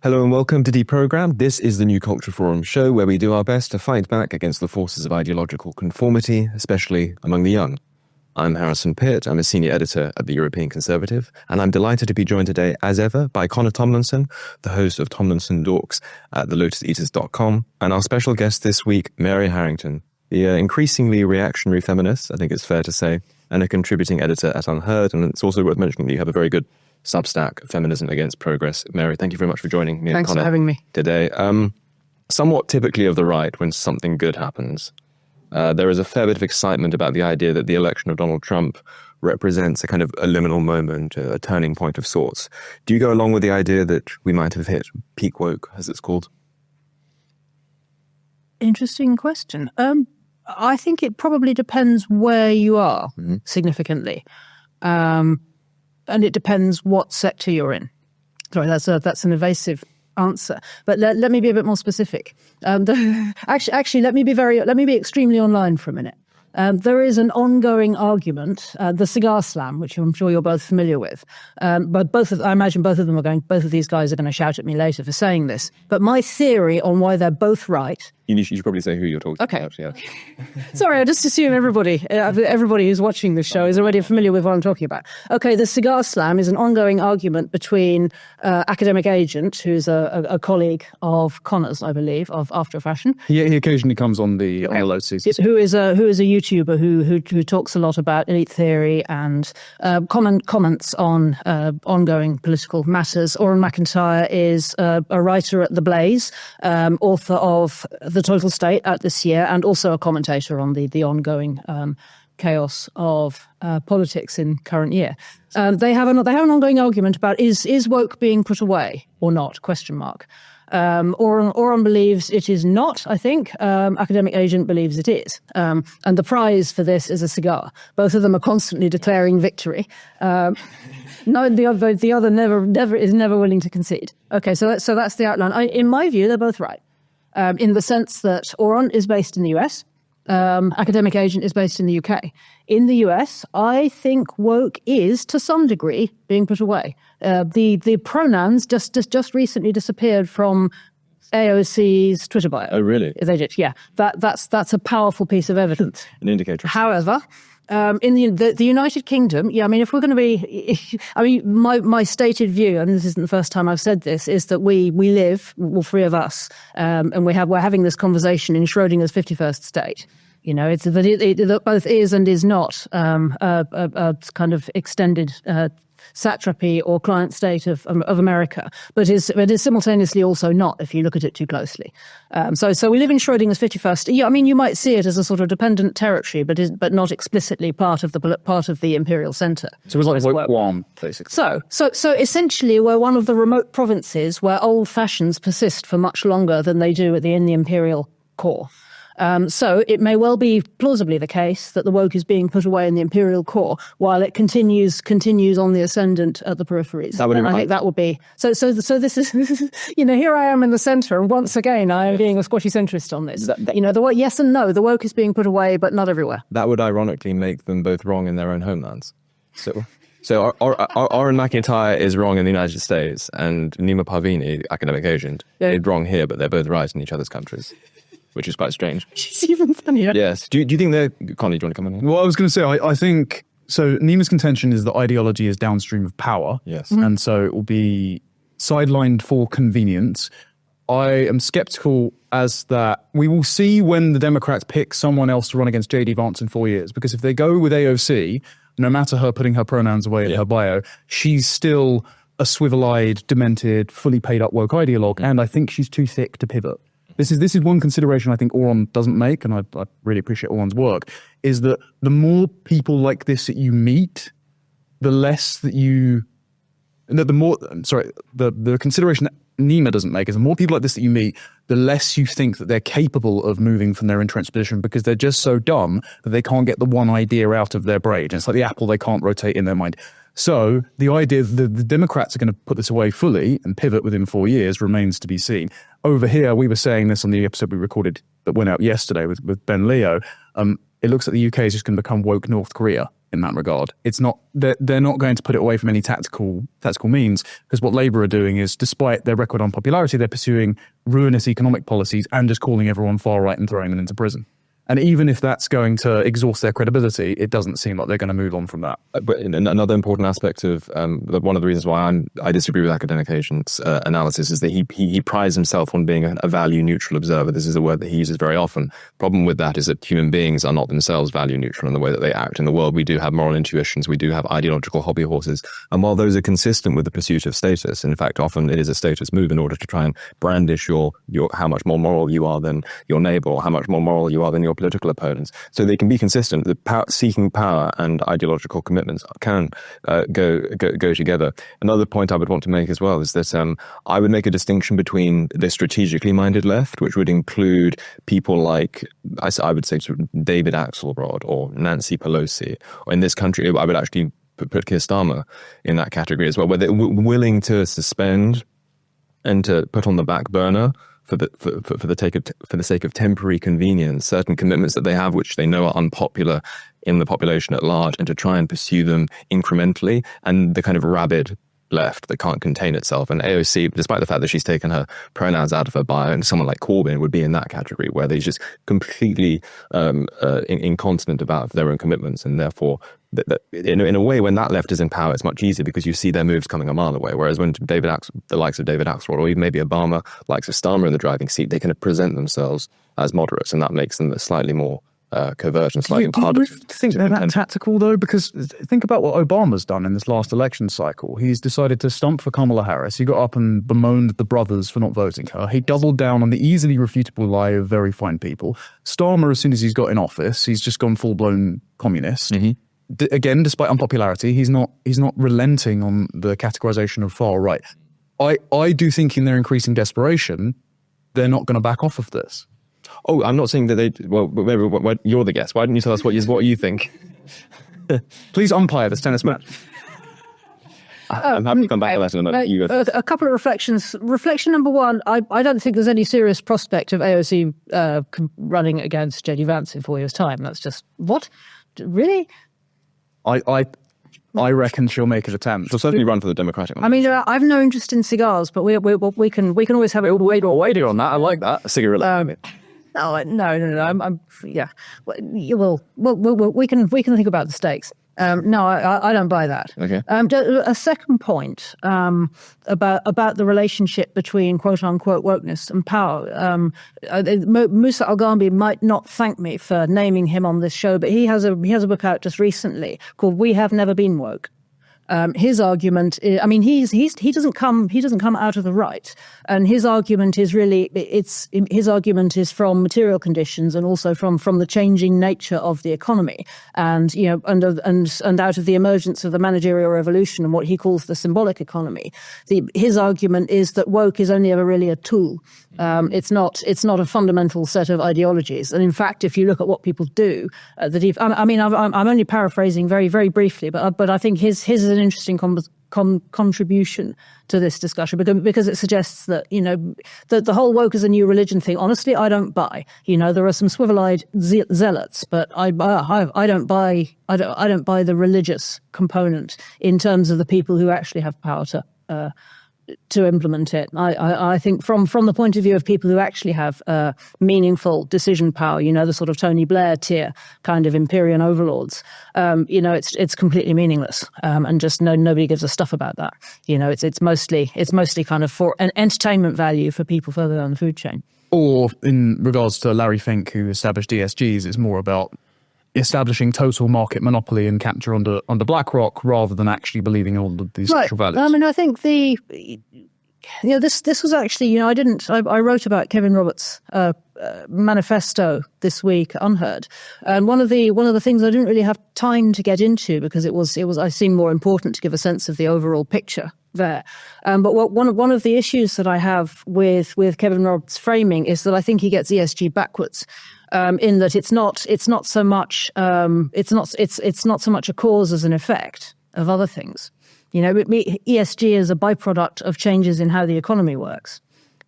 Hello and welcome to Deprogram. This is the New Culture Forum show where we do our best to fight back against the forces of ideological conformity, especially among the young. I'm Harrison Pitt. I'm a senior editor at the European Conservative, and I'm delighted to be joined today, as ever, by Connor Tomlinson, the host of Tomlinson Dorks at thelotuseaters.com, and our special guest this week, Mary Harrington, the increasingly reactionary feminist, I think it's fair to say, and a contributing editor at Unherd. And it's also worth mentioning that you have a very good Substack, Feminism Against Progress. Mary, thank you very much for joining me. Thanks for having me today. Somewhat typically of the right, when something good happens, there is a fair bit of excitement about the idea that the election of Donald Trump represents a kind of a liminal moment, a turning point of sorts. Do you go along with the idea that we might have hit peak woke, as it's called? Interesting question. I think it probably depends where you are significantly. And it depends what sector you're in. Sorry, that's an evasive answer. But let me be a bit more specific. Actually, let me be extremely online for a minute. There is an ongoing argument, the cigar slam, which I'm sure you're both familiar with. But I imagine both of these guys are going to shout at me later for saying this. But my theory on why they're both right. You should probably say who you're talking about. Yeah. Sorry, I just assume everybody who's watching this show is already familiar with what I'm talking about. Okay, the cigar slam is an ongoing argument between academic agent, who's a colleague of Connor's, I believe, of After a Fashion. He occasionally comes on the Lotus. Who is a YouTuber who talks a lot about elite theory and comments on ongoing political matters. Oren McIntyre is a writer at The Blaze, author of The Total State out this year, and also a commentator on the ongoing chaos of politics in current year. They have an ongoing argument about is woke being put away or not? ? Oren believes it is not, I think. Academic agent believes it is. And the prize for this is a cigar. Both of them are constantly declaring victory. No, the other never willing to concede. Okay, so that's the outline. In my view, they're both right. In the sense that Oren is based in the US, academic agent is based in the UK. In the US, I think woke is, to some degree, being put away. The pronouns just recently disappeared from AOC's Twitter bio. Oh, really? They did, yeah. That's a powerful piece of evidence. An indicator. However, in the United Kingdom, yeah, I mean, if we're going to be, I mean, my stated view, and this isn't the first time I've said this, is that we live, all three of us, and we're having this conversation in Schrodinger's 51st state. You know, it's that both is and is not a kind of extended satrapy or client state of America, but is simultaneously also not, if you look at it too closely. So we live in Schrodinger's 51st. Yeah, I mean, you might see it as a sort of dependent territory, but not explicitly part of the imperial centre. So it was like Guam, basically. So essentially, we're one of the remote provinces where old fashions persist for much longer than they do in the imperial core. So it may well be plausibly the case that the woke is being put away in the imperial core while it continues on the ascendant at the peripheries. I think that would be so. This is here I am in the centre, and once again I am being a squashy centrist on this. Yes and no. The woke is being put away, but not everywhere. That would ironically make them both wrong in their own homelands. So Oren McIntyre is wrong in the United States, and Nima Parvini, academic agent, is wrong here, but they're both right in each other's countries, which is quite strange. She's even funnier. Yes. Do you think they're... Connie, do you want to come in here? Well, I was going to say, I think... So Nima's contention is that ideology is downstream of power. Yes. And so it will be sidelined for convenience. I am skeptical as that we will see when the Democrats pick someone else to run against J.D. Vance in 4 years. Because if they go with AOC, no matter her putting her pronouns away in her bio, she's still a swivel-eyed, demented, fully paid-up woke ideologue. And I think she's too thick to pivot. This is one consideration I think Oren doesn't make, and I really appreciate Oren's work, is that the more people like this that you meet, the less that you... The consideration that Nima doesn't make is the more people like this that you meet, the less you think that they're capable of moving from their entrenched position because they're just so dumb that they can't get the one idea out of their brain. It's like the apple they can't rotate in their mind. So the idea that the Democrats are going to put this away fully and pivot within 4 years remains to be seen. Over here, we were saying this on the episode we recorded that went out yesterday with Ben Leo. it looks like the UK is just going to become woke North Korea in that regard. It's not, they're not going to put it away from any tactical means, because what Labour are doing is, despite their record on popularity, they're pursuing ruinous economic policies and just calling everyone far right and throwing them into prison. And even if that's going to exhaust their credibility, it doesn't seem like they're going to move on from that. But another important aspect of one of the reasons why I disagree with academic agents' analysis is that he prides himself on being a value-neutral observer. This is a word that he uses very often. Problem with that is that human beings are not themselves value-neutral in the way that they act in the world. We do have moral intuitions. We do have ideological hobby horses. And while those are consistent with the pursuit of status, in fact, often it is a status move in order to try and brandish your how much more moral you are than your neighbor, or how much more moral you are than your political opponents. So they can be consistent. The seeking power and ideological commitments can go together. Another point I would want to make as well is that I would make a distinction between the strategically minded left, which would include people like, I would say, sort of David Axelrod or Nancy Pelosi, or in this country, I would actually put Keir Starmer in that category as well, where they're willing to suspend and to put on the back burner for the sake of temporary convenience, certain commitments that they have which they know are unpopular in the population at large, and to try and pursue them incrementally, and the kind of rabid left that can't contain itself. And AOC, despite the fact that she's taken her pronouns out of her bio, and someone like Corbyn would be in that category, where they're just completely incontinent about their own commitments, and therefore in a way, when that left is in power, it's much easier because you see their moves coming a mile away. Whereas when the likes of David Axelrod, or even maybe Obama, likes of Starmer in the driving seat, they kind of present themselves as moderates, and that makes them slightly more covert and slightly harder. Do you think they're that tactical, though? Because think about what Obama's done in this last election cycle. He's decided to stump for Kamala Harris. He got up and bemoaned the brothers for not voting her. He doubled down on the easily refutable lie of very fine people. Starmer, as soon as he's got in office, he's just gone full-blown communist. Mm-hmm. Again, despite unpopularity, he's not relenting on the categorization of far right. I do think in their increasing desperation, they're not going to back off of this. Oh, I'm not saying that they... Well, maybe you're the guest. Why don't you tell us what you think? Please umpire this tennis match. I'm happy to come back to that in a minute. A couple of reflections. Reflection number one, I don't think there's any serious prospect of AOC running against JD Vance in 4 years' time. That's just... What? Really? I reckon she'll make an attempt. She'll certainly run for the Democratic one. I mean, I've no interest in cigars, but we can always have it. Wait on that. I like that. A cigarette. No. I'm yeah. Well, we can think about the stakes. No, I don't buy that. Okay. A second point about the relationship between quote unquote wokeness and power. Musa Al-Ghambi might not thank me for naming him on this show, but he has a book out just recently called "We Have Never Been Woke." His argument, he doesn't come out of the right, and his argument is really his argument is from material conditions and also from the changing nature of the economy, and and out of the emergence of the managerial revolution and what he calls the symbolic economy. His argument is that woke is only ever really a tool. It's not a fundamental set of ideologies, and in fact, if you look at what people do, I'm only paraphrasing very very briefly, but I think his is an interesting contribution to this discussion because it suggests that that the whole woke as a new religion thing. Honestly, I don't buy. There are some swivel-eyed zealots, but I don't buy. I don't buy the religious component in terms of the people who actually have power to implement it. I think from the point of view of people who actually have meaningful decision power, the sort of Tony Blair tier kind of Empyrean overlords, it's completely meaningless, and just nobody gives a stuff about that. It's mostly kind of for an entertainment value for people further down the food chain. Or in regards to Larry Fink, who established ESGs, it's more about establishing total market monopoly and capture under BlackRock rather than actually believing in all of these social values. I think this was actually, I wrote about Kevin Roberts' manifesto this week, Unherd, and one of the things I didn't really have time to get into because I seemed more important to give a sense of the overall picture there. But one of the issues that I have with Kevin Roberts' framing is that I think he gets ESG backwards. In that it's not so much a cause as an effect of other things. ESG is a byproduct of changes in how the economy works.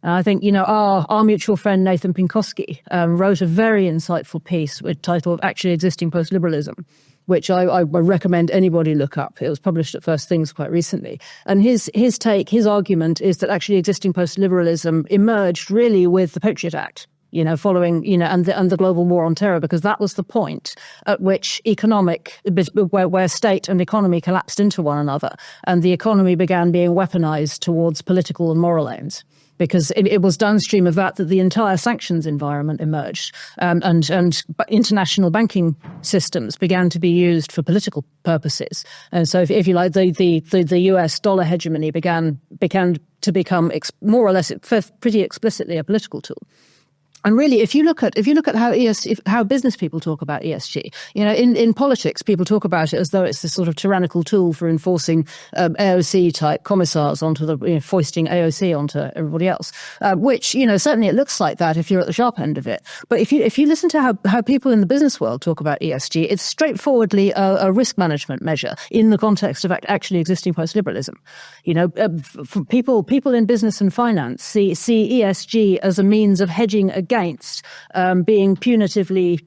I think, our mutual friend Nathan Pinkowski wrote a very insightful piece titled Actually Existing Post-Liberalism, which I recommend anybody look up. It was published at First Things quite recently. And his argument is that actually existing post-liberalism emerged really with the Patriot Act, following, and the global war on terror, because that was the point at which where state and economy collapsed into one another, and the economy began being weaponized towards political and moral aims. Because it was downstream of that the entire sanctions environment emerged, and international banking systems began to be used for political purposes. And so, if you like, the US dollar hegemony began to become more or less pretty explicitly a political tool. And really, if you look at how business people talk about ESG, in politics, people talk about it as though it's this sort of tyrannical tool for enforcing AOC type commissars onto foisting AOC onto everybody else. Which certainly it looks like that if you're at the sharp end of it. But if you listen to how people in the business world talk about ESG, it's straightforwardly a risk management measure in the context of actually existing post-liberalism. People in business and finance see ESG as a means of hedging against being punitively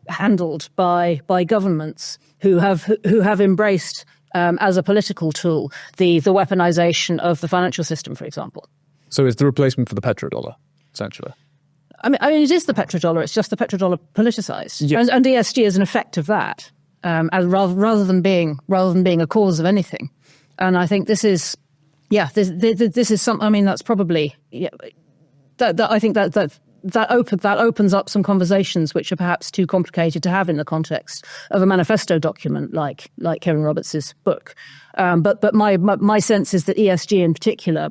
handled by governments who have embraced as a political tool the weaponization of the financial system, for example. So it's the replacement for the petrodollar, essentially. I mean, it is the petrodollar. It's just the petrodollar politicized, Yes. and ESG is an effect of that, rather than being a cause of anything. And I think this is something. I mean, that's probably I think that opens up some conversations which are perhaps too complicated to have in the context of a manifesto document like Kevin Roberts' book. But my sense is that ESG in particular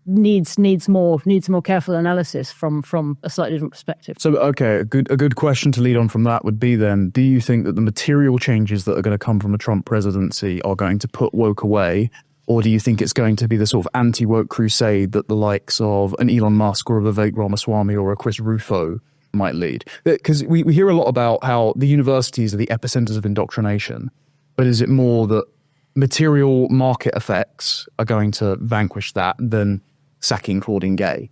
needs more careful analysis from a slightly different perspective. So, okay, a good question to lead on from that would be then, do you think that the material changes that are going to come from a Trump presidency are going to put woke away? Or do you think it's going to be the sort of anti-woke crusade that the likes of an Elon Musk or a Vivek Ramaswamy or a Chris Rufo might lead? Because we hear a lot about how the universities are the epicenters of indoctrination, but is it more that material market effects are going to vanquish that than sacking Claudine Gay?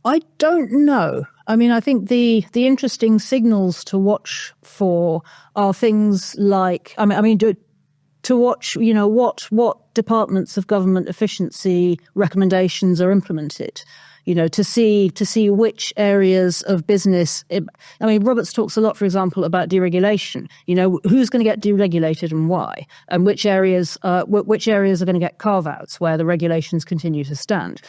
I don't know. I mean, I think the interesting signals to watch for are things like, to watch, what departments of government efficiency recommendations are implemented, to see which areas of business. Roberts talks a lot, for example, about deregulation. Who's going to get deregulated and why, and which areas are going to get carve-outs where the regulations continue to stand.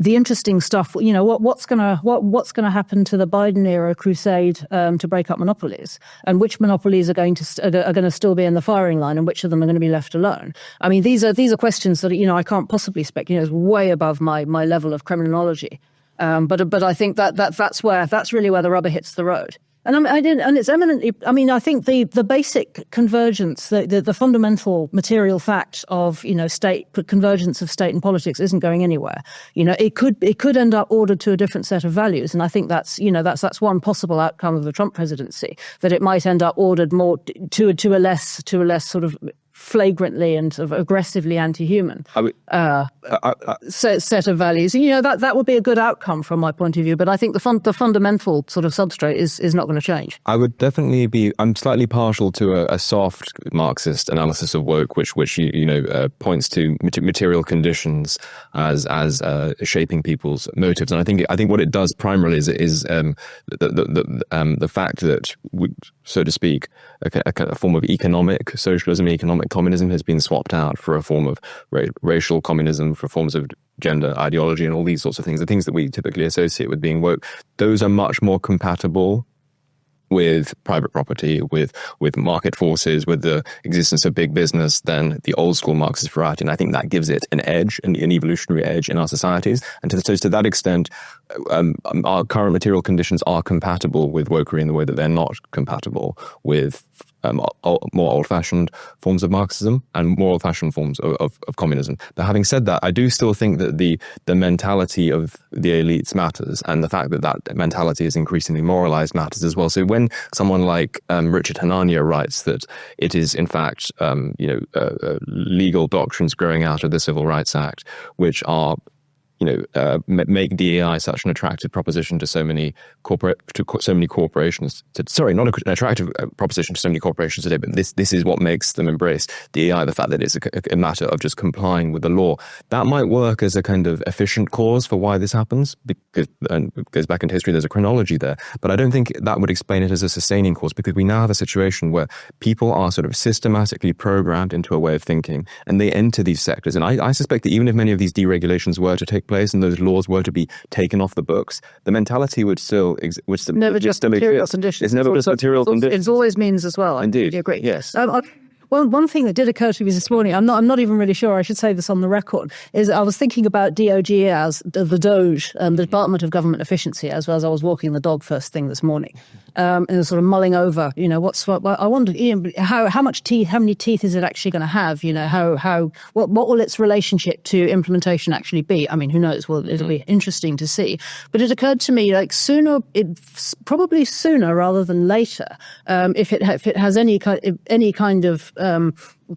The interesting stuff, what's going to happen to the Biden era crusade to break up monopolies, and which monopolies are going to still be in the firing line, and which of them are going to be left alone. I mean, these are questions that I can't possibly speculate. It's way above my level of criminology. But I think that's really where the rubber hits the road. And it's eminently. I think the basic convergence, the fundamental material fact of convergence of state and politics isn't going anywhere. It could end up ordered to a different set of values, and I think that's one possible outcome of the Trump presidency, that it might end up ordered more to a less sort of flagrantly and sort of aggressively anti-human set of values. That would be a good outcome from my point of view, but I think the fundamental sort of substrate is not going to change. I would definitely I'm slightly partial to a soft Marxist analysis of woke, which points to material conditions as shaping people's motives. And I think what it does primarily is the fact that, so to speak, a form of economic socialism, economic communism has been swapped out for a form of racial communism, for forms of gender ideology, and all these sorts of things. The things that we typically associate with being woke, those are much more compatible with private property, with market forces, with the existence of big business than the old school Marxist variety. And I think that gives it an edge, an evolutionary edge in our societies. And to that extent, our current material conditions are compatible with wokery in the way that they're not compatible with more old-fashioned forms of Marxism and more old-fashioned forms of communism. But having said that, I do still think that the mentality of the elites matters, and the fact that mentality is increasingly moralized matters as well. So when someone like Richard Hanania writes that it is in fact legal doctrines growing out of the Civil Rights Act which are make DEI such an attractive proposition to so many corporations. Not an attractive proposition to so many corporations today, but this is what makes them embrace DEI. The fact that it's a matter of just complying with the law, that might work as a kind of efficient cause for why this happens. Because and it goes back into history, there's a chronology there, but I don't think that would explain it as a sustaining cause, because we now have a situation where people are sort of systematically programmed into a way of thinking, and they enter these sectors. And I suspect that even if many of these deregulations were to take place and those laws were to be taken off the books, the mentality would still never just material conditions. It's never just material conditions. It always means as well. Indeed. I agree. Yes. One thing that did occur to me this morning, I'm not even really sure I should say this on the record, is I was thinking about DOGE as the DOGE, the Department of Government Efficiency, as well as I was walking the dog first thing this morning, and sort of mulling over, I wondered, how many teeth is it actually going to have? What will its relationship to implementation actually be? I mean, who knows? Well, it'll be interesting to see. But it occurred to me, probably sooner rather than later, if it has any kind of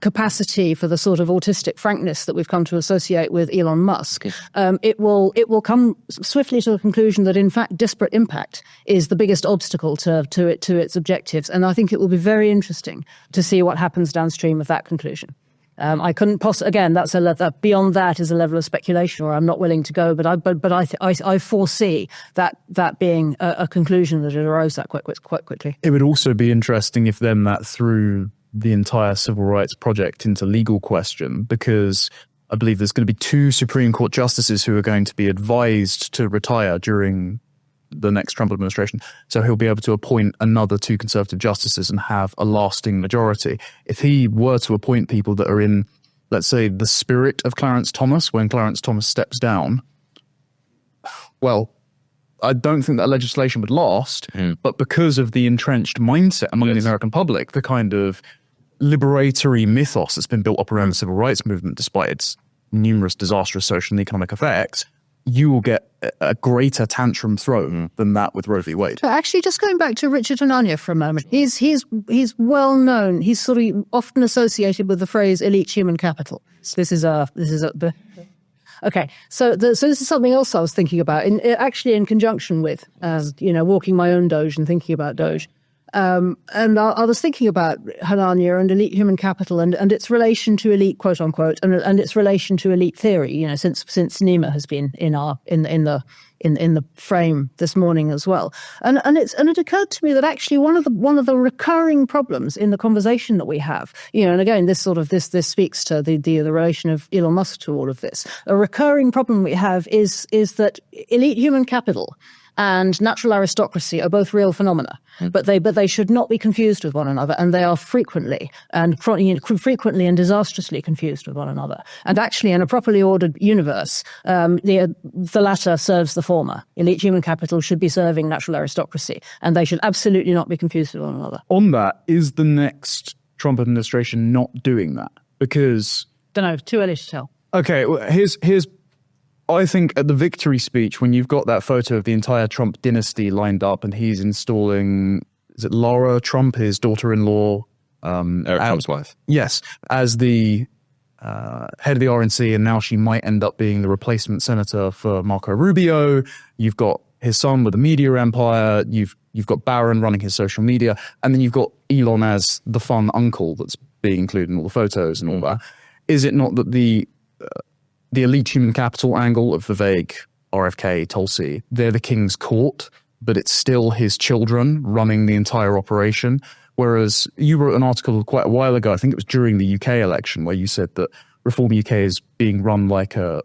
capacity for the sort of autistic frankness that we've come to associate with Elon Musk, it will come swiftly to the conclusion that in fact disparate impact is the biggest obstacle to its objectives, and I think it will be very interesting to see what happens downstream of that conclusion. I couldn't again. That's beyond that is a level of speculation, or I'm not willing to go. But I foresee that being a conclusion that it arose that quite quickly. It would also be interesting if then that threw the entire civil rights project into legal question, because I believe there's going to be 2 Supreme Court justices who are going to be advised to retire during the next Trump administration. So he'll be able to appoint another 2 conservative justices and have a lasting majority. If he were to appoint people that are in, let's say, the spirit of Clarence Thomas when Clarence Thomas steps down, well, I don't think that legislation would last, but because of the entrenched mindset among the American public, the kind of liberatory mythos that's been built up around the civil rights movement, despite its numerous disastrous social and economic effects, you will get a greater tantrum thrown than that with Roe v. Wade. But actually, just going back to Richard Anania for a moment, he's well known. He's sort of often associated with the phrase elite human capital. Okay, so this is something else I was thinking about, in conjunction with, walking my own Doge and thinking about Doge. And I was thinking about Hanania and elite human capital and its relation to elite, quote unquote, and its relation to elite theory. Since Nima has been in the frame this morning as well, and it occurred to me that actually one of the recurring problems in the conversation that we have, and again this speaks to the relation of Elon Musk to all of this. A recurring problem we have is that elite human capital and natural aristocracy are both real phenomena, but they should not be confused with one another, and they are frequently and disastrously confused with one another. And actually, in a properly ordered universe, the latter serves the former. Elite human capital should be serving natural aristocracy, and they should absolutely not be confused with one another. On that, is the next Trump administration not doing that? Because don't know, too early to tell. Okay, well, here's. I think at the victory speech, when you've got that photo of the entire Trump dynasty lined up and he's installing, is it Laura Trump, his daughter-in-law? Eric Trump's wife. Yes, as the head of the RNC, and now she might end up being the replacement senator for Marco Rubio. You've got his son with the media empire. You've got Barron running his social media. And then you've got Elon as the fun uncle that's being included in all the photos and all that. Is it not that the elite human capital angle of Vivek, RFK, Tulsi, they're the king's court, but it's still his children running the entire operation? Whereas you wrote an article quite a while ago, I think it was during the UK election, where you said that Reform UK is being run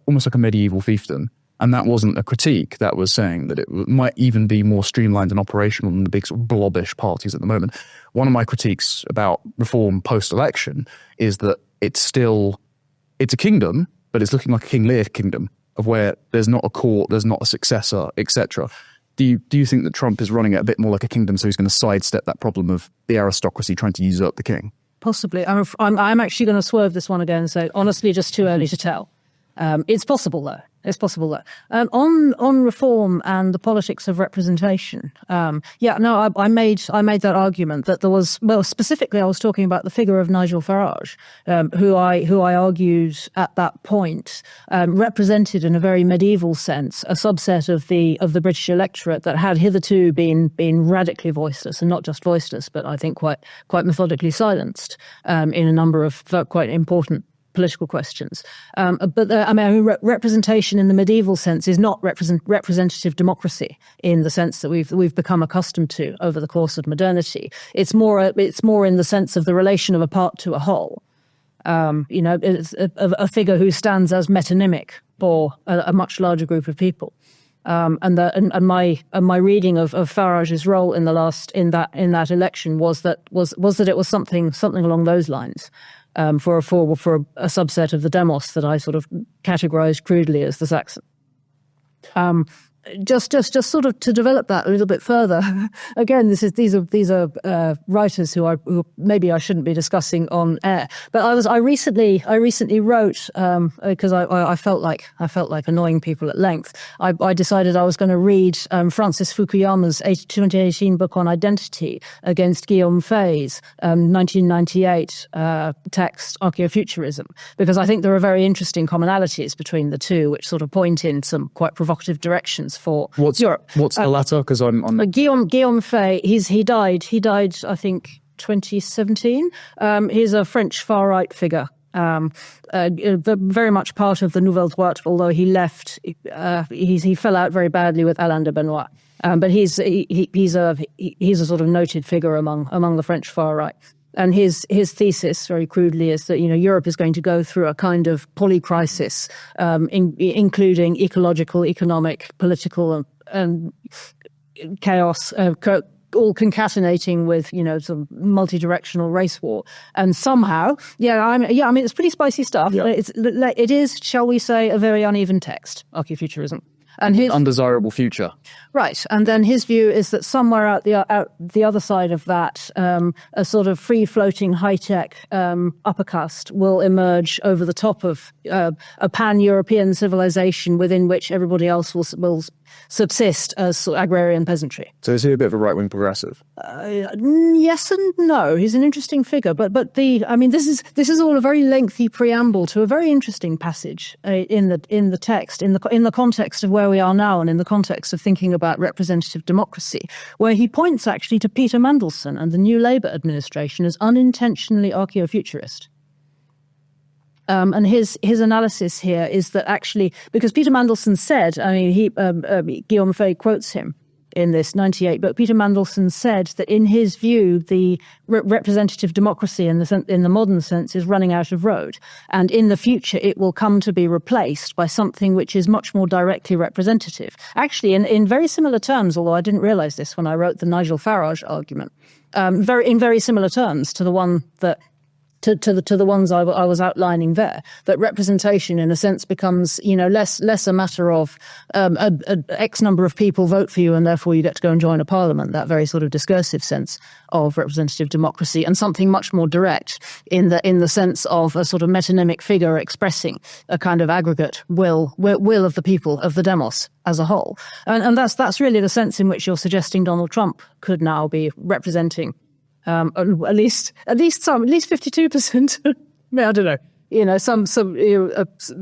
almost like a medieval fiefdom. And that wasn't a critique. That was saying that it might even be more streamlined and operational than the big sort of blobbish parties at the moment. One of my critiques about Reform post-election is that it's a kingdom, but it's looking like a King Lear kingdom, of where there's not a court, there's not a successor, etc. Do you think that Trump is running it a bit more like a kingdom, so he's going to sidestep that problem of the aristocracy trying to usurp the king? Possibly. I'm actually going to swerve this one again and say, honestly, just too early to tell. It's possible, though. It's possible that on reform and the politics of representation. I made that argument that there was, well, specifically I was talking about the figure of Nigel Farage, who I argued at that point represented in a very medieval sense a subset of the British electorate that had hitherto been radically voiceless, and not just voiceless, but I think quite methodically silenced in a number of quite important political questions. Representation in the medieval sense is not representative democracy in the sense that we've become accustomed to over the course of modernity. It's more in the sense of the relation of a part to a whole. It's a figure who stands as metonymic for a much larger group of people. My reading of Farage's role in that election was that it was something along those lines. For a subset of the demos that I sort of categorized crudely as the Saxon. Just sort of to develop that a little bit further. Again, these are writers who maybe I shouldn't be discussing on air. But I recently wrote because I felt like annoying people at length. I decided I was going to read Francis Fukuyama's 2018 book on identity against Guillaume Fay's 1998 text Archaeofuturism, because I think there are very interesting commonalities between the two, which sort of point in some quite provocative directions for Europe. What's the latter? Because I'm on Guillaume Fay. He died. I think 2017. He's a French far right figure. Very much part of the Nouvelle Droite, although he left. He fell out very badly with Alain de Benoit. But he's a sort of noted figure among the French far right. And his thesis, very crudely, is that Europe is going to go through a kind of polycrisis, including ecological, economic, political, and chaos, all concatenating with some multi-directional race war. And somehow, it's pretty spicy stuff. Yeah. It is, shall we say, a very uneven text, Archaeofuturism. And his undesirable future. Right. And then his view is that somewhere out the other side of that, a sort of free-floating high-tech upper caste will emerge over the top of a pan-European civilization within which everybody else will subsist as agrarian peasantry. So is he a bit of a right-wing progressive? Yes and no. He's an interesting figure, but this is all a very lengthy preamble to a very interesting passage in the text, in the context of where we are now, and in the context of thinking about representative democracy, where he points actually to Peter Mandelson and the new Labour administration as unintentionally archaeofuturist. And his analysis here is that actually, because Peter Mandelson said, Guillaume Fay quotes him in this 98 book, Peter Mandelson said that in his view, the representative democracy in the modern sense is running out of road. And in the future, it will come to be replaced by something which is much more directly representative. Actually, in very similar terms, although I didn't realize this when I wrote the Nigel Farage argument, in very similar terms to the one that to the ones I was outlining there, that representation in a sense becomes less a matter of a X number of people vote for you and therefore you get to go and join a parliament, that very sort of discursive sense of representative democracy, and something much more direct in the sense of a sort of metonymic figure expressing a kind of aggregate will of the people, of the demos as a whole. And that's really the sense in which you're suggesting Donald Trump could now be representing at least 52%. I don't know.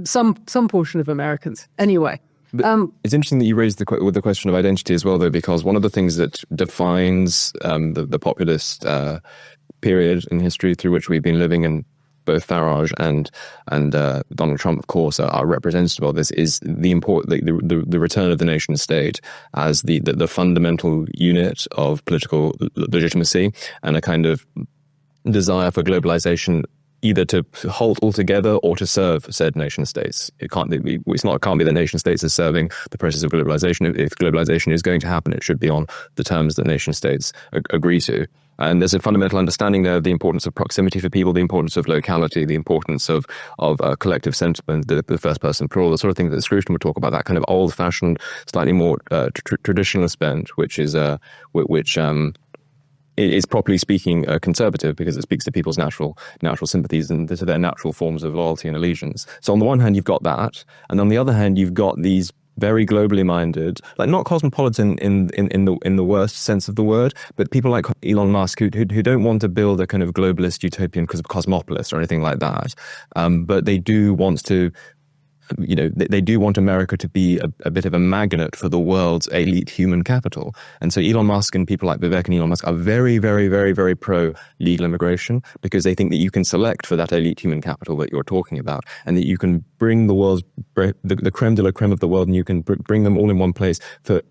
Some portion of Americans. Anyway. It's interesting that you raised the question of identity as well, though, because one of the things that defines the populist period in history through which we've been living, and both Farage and Donald Trump, of course, are representative of this, is the return of the nation state as the fundamental unit of political legitimacy, and a kind of desire for globalization either to halt altogether or to serve said nation states. It can't be the nation states are serving the process of globalization. If globalization is going to happen, it should be on the terms that nation states agree to. And there's a fundamental understanding there of the importance of proximity for people, the importance of locality, the importance of collective sentiment, the first person plural, the sort of thing that Scruton would talk about, that kind of old-fashioned, slightly more traditionalist bent, which is is properly speaking conservative because it speaks to people's natural sympathies and to their natural forms of loyalty and allegiance. So on the one hand, you've got that, and on the other hand, you've got these very globally minded, like not cosmopolitan in the worst sense of the word, but people like Elon Musk who don't want to build a kind of globalist utopian cosmopolis or anything like that, but they do want to. They do want America to be a bit of a magnet for the world's elite human capital. And so Elon Musk and people like Vivek and Elon Musk are very, very, very, very pro legal immigration because they think that you can select for that elite human capital that you're talking about and that you can bring the world's, the creme de la creme of the world, and you can bring them all in one place for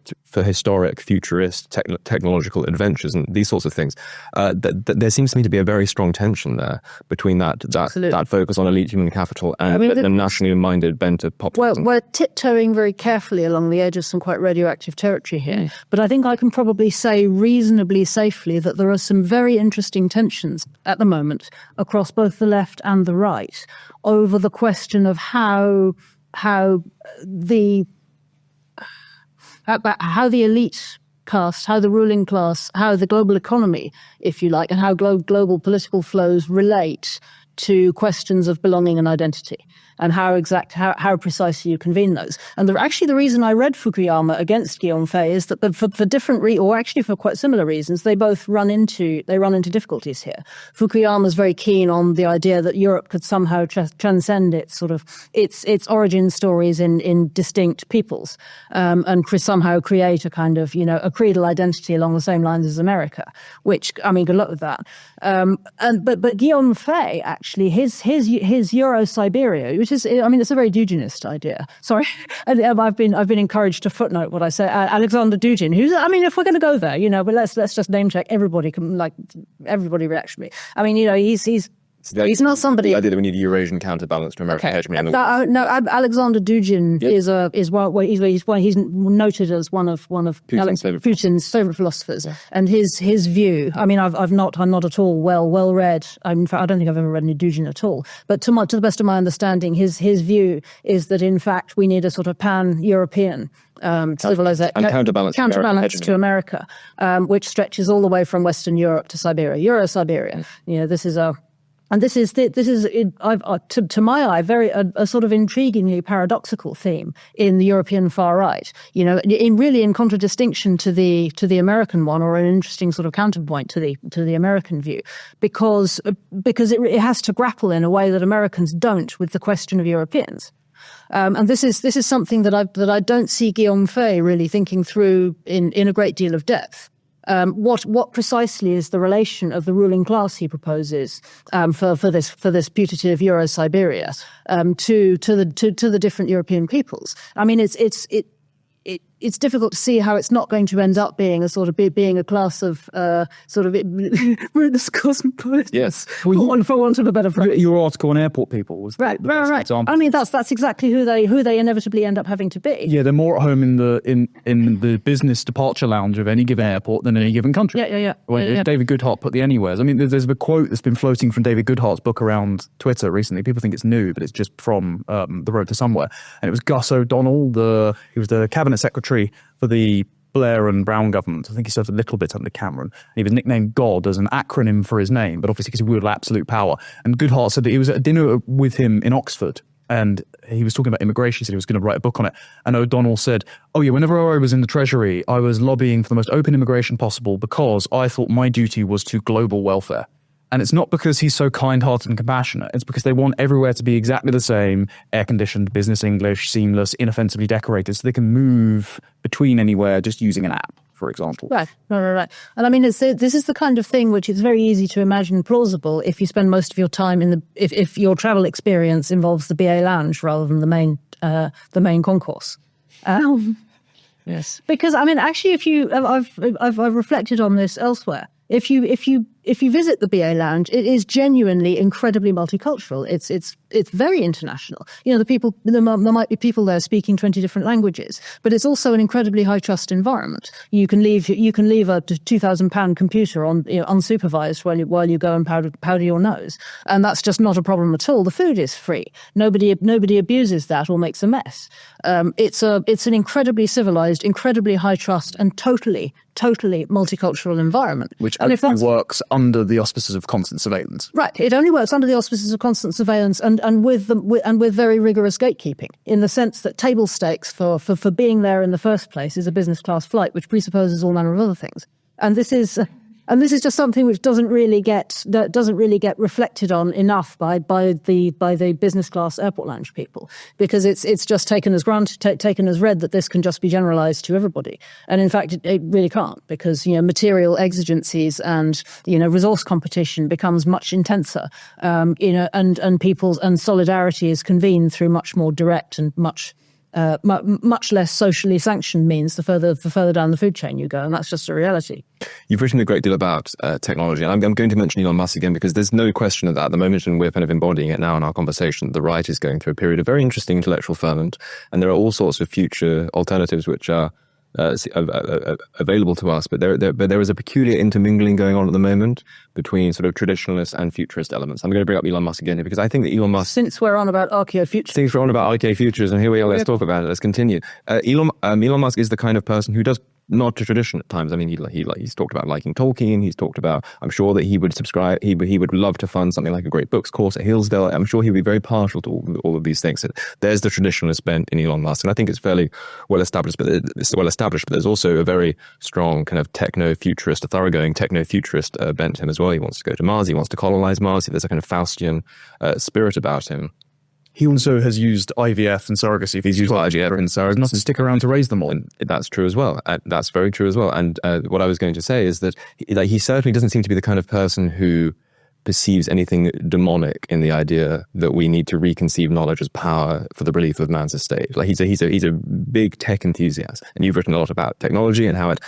historic, futurist, technological adventures and these sorts of things. There seems to me to be a very strong tension there between that focus on elite human capital and the nationally minded bent of populism. We're tiptoeing very carefully along the edge of some quite radioactive territory here. But I think I can probably say reasonably safely that there are some very interesting tensions at the moment across both the left and the right over the question of how the elite caste, how the ruling class, how the global economy, if you like, and how global political flows relate to questions of belonging and identity, and how precisely you convene those. And the reason I read Fukuyama against Guillaume Fay is that for different or actually for quite similar reasons, they both run into difficulties here. Fukuyama's very keen on the idea that Europe could somehow transcend its origin stories in distinct peoples, and somehow create a kind of a creedal identity along the same lines as America. Which, I mean, good luck with that. But Guillaume Fay actually his Euro-Siberia, which is, I mean, it's a very Duginist idea. Sorry, I've been encouraged to footnote what I say. Alexander Dugin, who's, I mean, if we're going to go there, but let's just name check everybody. Everybody reactionary. I mean, he's not somebody. The idea that we need a Eurasian counterbalance to American hegemony. No, Alexander Dugin he's noted as one of Putin's favorite philosophers, and his view. I mean, I'm not at all well read. In fact, I don't think I've ever read any Dugin at all. But to the best of my understanding, his view is that in fact we need a sort of pan-European civilization counterbalance to America, which stretches all the way from Western Europe to Siberia, Euro-Siberia. This is to my eye a sort of intriguingly paradoxical theme in the European far right. In contradistinction to the American one, or an interesting sort of counterpoint to the American view, because it has to grapple in a way that Americans don't with the question of Europeans. And this is something that I don't see Guillaume Fay really thinking through in a great deal of depth. What precisely is the relation of the ruling class he proposes for this putative Euro-Siberia to the different European peoples? I mean, it's difficult to see how it's not going to end up being a class of ruthless cosmopolitans. Yes, for want of a better phrase. Your article on airport people was right. Example. I mean, that's exactly who they inevitably end up having to be. Yeah, they're more at home in the business departure lounge of any given airport than any given country. Yeah. David Goodhart put the anywheres. I mean, there's a quote that's been floating from David Goodhart's book around Twitter recently. People think it's new, but it's just from The Road to Somewhere. And it was Gus O'Donnell, he was the cabinet secretary for the Blair and Brown government. I think he served a little bit under Cameron. He was nicknamed God as an acronym for his name, but obviously because he wielded absolute power. And Goodhart said that he was at dinner with him in Oxford, and he was talking about immigration. He said he was going to write a book on it. And O'Donnell said, oh yeah, whenever I was in the Treasury, I was lobbying for the most open immigration possible because I thought my duty was to global welfare. And it's not because he's so kind-hearted and compassionate. It's because they want everywhere to be exactly the same, air-conditioned, business English, seamless, inoffensively decorated, so they can move between anywhere just using an app, for example. Right. And I mean, this is the kind of thing which is very easy to imagine plausible if you spend most of your time if your travel experience involves the BA lounge rather than the main concourse. Yes. Because I mean, actually, I've reflected on this elsewhere. If if you visit the BA Lounge, it is genuinely incredibly multicultural. It's very international. There might be people there speaking 20 different languages, but it's also an incredibly high trust environment. You can leave a £2,000 computer on unsupervised while you go and powder your nose, and that's just not a problem at all. The food is free. Nobody abuses that or makes a mess. It's an incredibly civilized, incredibly high trust, and totally multicultural environment. Which only works under the auspices of constant surveillance. Right. It only works under the auspices of constant surveillance and with very rigorous gatekeeping, in the sense that table stakes for being there in the first place is a business class flight, which presupposes all manner of other things. And this is just something which doesn't really get reflected on enough by the business class airport lounge people, because it's just taken as read that this can just be generalized to everybody, and in fact it really can't, because material exigencies and resource competition becomes much intenser, and people's and solidarity is convened through much more direct and much less socially sanctioned means the further down the food chain you go, and that's just a reality. You've written a great deal about technology, and I'm going to mention Elon Musk again, because there's no question of that at the moment, and we're kind of embodying it now in our conversation. The right is going through a period of very interesting intellectual ferment, and there are all sorts of future alternatives which are available to us, but there is a peculiar intermingling going on at the moment between sort of traditionalist and futurist elements. I'm going to bring up Elon Musk again here, because I think that Elon Musk... Since we're on about archaeo-futures, and here we are, let's talk about it, let's continue. Elon Musk is the kind of person who does nod to tradition at times. I mean, he's talked about liking Tolkien. He's talked about, I'm sure that he would subscribe, he would love to fund something like a great books course at Hillsdale. I'm sure he'd be very partial to all of these things. So there's the traditionalist bent in Elon Musk, and I think it's fairly well established. But there's also a very strong kind of techno-futurist, a thoroughgoing techno-futurist bent to him as well. He wants to go to Mars. He wants to colonize Mars. There's a kind of Faustian spirit about him. He also has used IVF and surrogacy. He's used IVF and surrogacy. Not to stick around to raise them all. That's true as well. That's very true as well. And what I was going to say is that he certainly doesn't seem to be the kind of person who perceives anything demonic in the idea that we need to reconceive knowledge as power for the relief of man's estate. Like he's a big tech enthusiast, and you've written a lot about technology and how it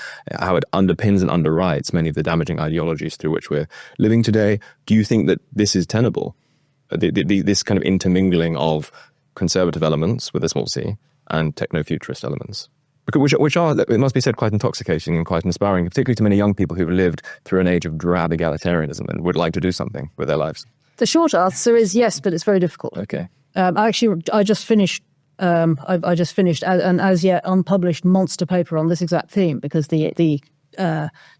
underpins and underwrites many of the damaging ideologies through which we're living today. Do you think that this is tenable? This kind of intermingling of conservative elements with a small c and techno-futurist elements, which are, it must be said, quite intoxicating and quite inspiring, particularly to many young people who've lived through an age of drab egalitarianism and would like to do something with their lives. The short answer is yes, but it's very difficult. Okay. I just finished an as yet unpublished monster paper on this exact theme, because the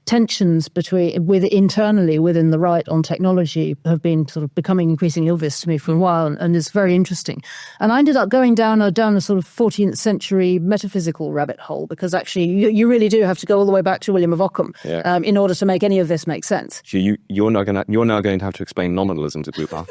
tensions internally within the right on technology have been sort of becoming increasingly obvious to me for a while, and it's very interesting. And I ended up going down a sort of 14th century metaphysical rabbit hole, because actually you really do have to go all the way back to William of Ockham in order to make any of this make sense. You're now going to have to explain nominalism to Bupa.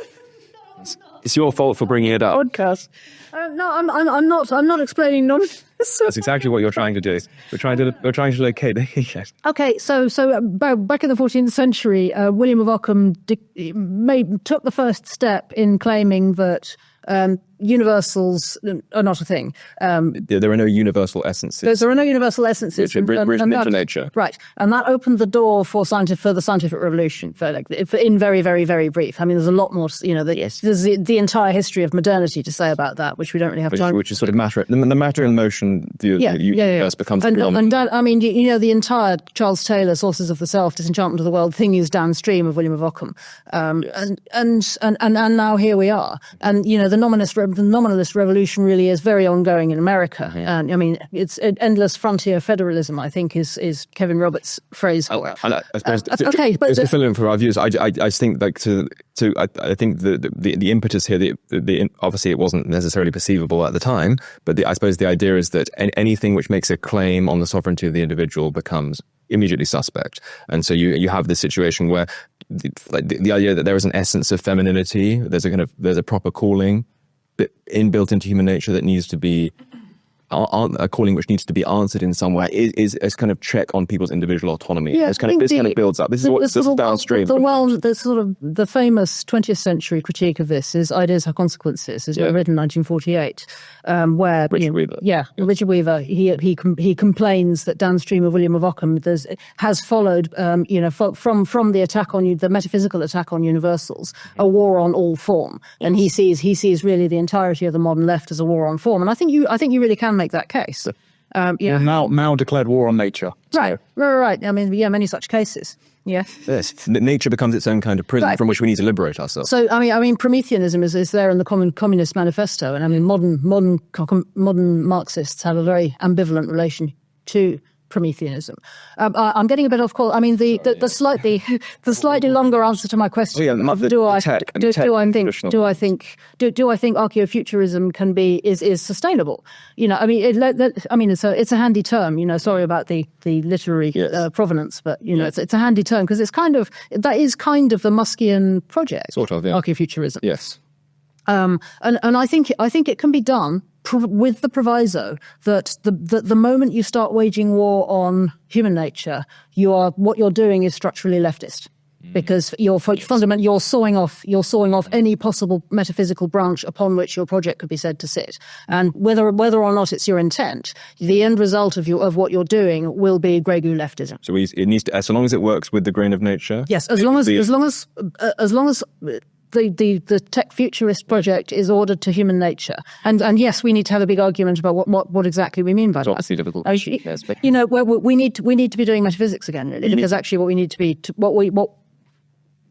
It's your fault for bringing it up. Podcast. No, I'm not explaining nonsense. That's exactly what you're trying to do. We're trying to locate. Yes. Okay, so back in the 14th century, William of Ockham took the first step in claiming that universals are not a thing. There are no universal essences. There are no universal essences. Written into nature. Right. And that opened the door for the scientific revolution, in very, very, very brief. I mean, there's a lot more, there's the entire history of modernity to say about that, which we don't really have time. Which is sort of matter. The matter in motion, the universe becomes and I mean, the entire Charles Taylor Sources of the Self, Disenchantment of the World thing is downstream of William of Ockham. And now here we are. And, the nominalist revolution really is very ongoing in America. Yeah. And I mean, it's endless frontier federalism, I think, is Kevin Roberts' phrase. Oh, and I suppose okay, but to fill in for our views, I think I think the impetus here, obviously it wasn't necessarily perceivable at the time, but I suppose the idea is that anything which makes a claim on the sovereignty of the individual becomes immediately suspect. And so you have this situation where the idea that there is an essence of femininity, there's a proper calling inbuilt into human nature that needs to be a calling which needs to be answered in some way is kind of check on people's individual autonomy. Yeah, This kind of builds up. This is what's downstream. The famous 20th century critique of this is Ideas Have Consequences, is written in 1948, where Richard Weaver. Richard Weaver, he complains that downstream of William of Ockham has followed from the attack on the metaphysical attack on universals, a war on all form, and he sees really the entirety of the modern left as a war on form, and I think you really can make that case. Mao declared war on nature. Right. I mean, many such cases. Yeah. Yes, nature becomes its own kind of prison from which we need to liberate ourselves. So, I mean, Prometheanism is there in the Communist Manifesto, and I mean, modern Marxists have a very ambivalent relation to Prometheanism. I'm getting a bit off course. I mean, the slightly longer answer to my question: do I think archaeofuturism is sustainable? I mean, it's a handy term. Sorry about the literary provenance, but it's a handy term because that is kind of the Muskian project, sort of, archaeofuturism. Yes. And I think it can be done with the proviso that the moment you start waging war on human nature, what you're doing is structurally leftist, because you're fundamentally you're sawing off any possible metaphysical branch upon which your project could be said to sit, and whether or not it's your intent, the end result of what you're doing will be grey goo leftism. So it needs to, so long as it works with the grain of nature. Yes, as long as the tech futurist project is ordered to human nature, and yes, we need to have a big argument about what exactly we mean by that. Obviously difficult. We need to be doing metaphysics again, really, because actually what we need to be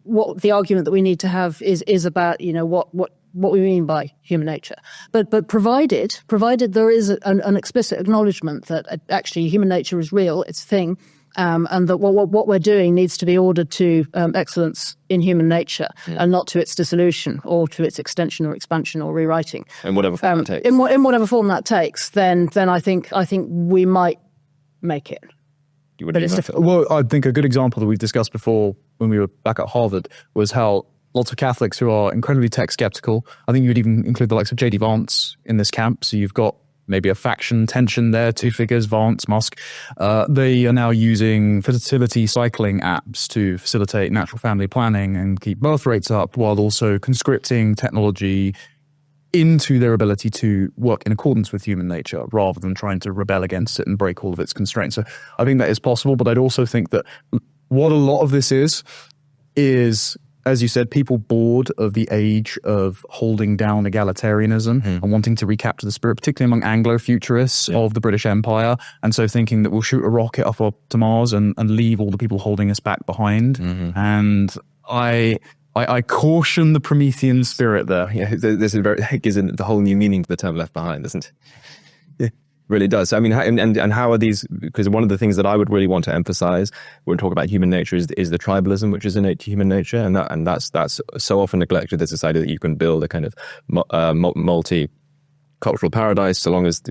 what the argument that we need to have is about what we mean by human nature. But provided there is an explicit acknowledgement that actually human nature is real, it's a thing. And that what we're doing needs to be ordered to excellence in human nature, and not to its dissolution or to its extension or expansion or rewriting. In whatever form that takes. In whatever form that takes, then I think we might make it. But it's difficult. Well, I think a good example that we've discussed before when we were back at Harvard was how lots of Catholics who are incredibly tech skeptical, I think you would even include the likes of J.D. Vance in this camp. So you've got maybe a faction tension there, two figures, Vance, Musk. They are now using fertility cycling apps to facilitate natural family planning and keep birth rates up, while also conscripting technology into their ability to work in accordance with human nature rather than trying to rebel against it and break all of its constraints. So I think that is possible, but I'd also think that what a lot of this is, as you said, people bored of the age of holding down egalitarianism and wanting to recapture the spirit, particularly among Anglo-futurists of the British Empire. And so thinking that we'll shoot a rocket up to Mars and leave all the people holding us back behind. And I caution the Promethean spirit there. Yeah, it gives the whole new meaning to the term left behind, doesn't it? Really does. I mean, and how are these? Because one of the things that I would really want to emphasize when we talk about human nature is the tribalism which is innate to human nature, and that's so often neglected. There's this idea that you can build a kind of multi-cultural paradise, so long as